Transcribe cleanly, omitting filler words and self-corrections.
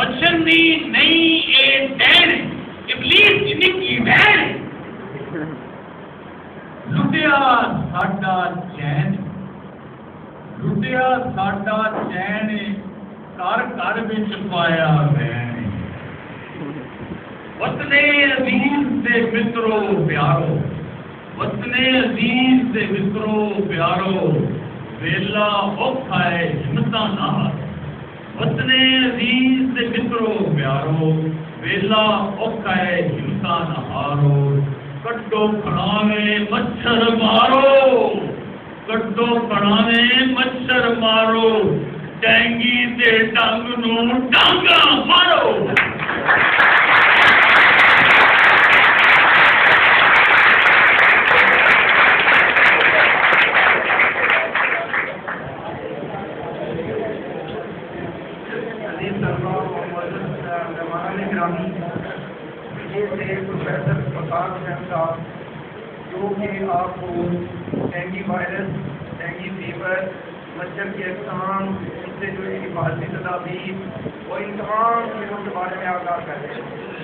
بچنی نہیں اے دین ابلیس کی نکی بہن لٹیا ساڈا چین لٹیا ساڈا چین گھر گھر وچ پایا بہن وطن عزیز دے مترو پیارو وطن عزیز دے مترو پیارو ویلا اوکھا ہے ہمتاں نہ ہارو وطن عزیز دے مترو پیارو ویلا اوکھا ہے ہمتاں نہ ہارو کڈو کھڑاویں مچھر مارو کڈو کھڑاویں مچھر مارو ڈینگی دے ڈنگ نو ڈانگا مارو پروفیسر فساد حسین صاحب جو کہ آپ کو ڈینگی وائرس ڈینگی فیور مچھر کی اقسام اس سے جو حفاظتی تدابیر اور ان تمام چیزوں کے بارے میں آگاہ کر رہے ہیں